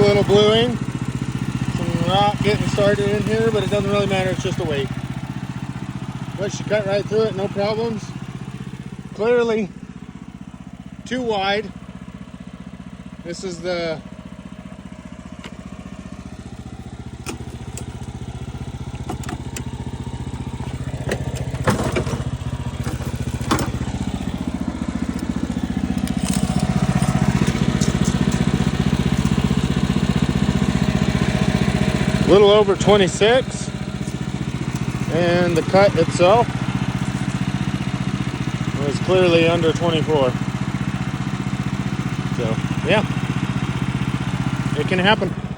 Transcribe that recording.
little bluing, some rock getting started in here, but it doesn't really matter, it's just a weight. But she cut right through it, no problems. Clearly too wide. This is the little over 26, and the cut itself was clearly under 24. So yeah, it can happen.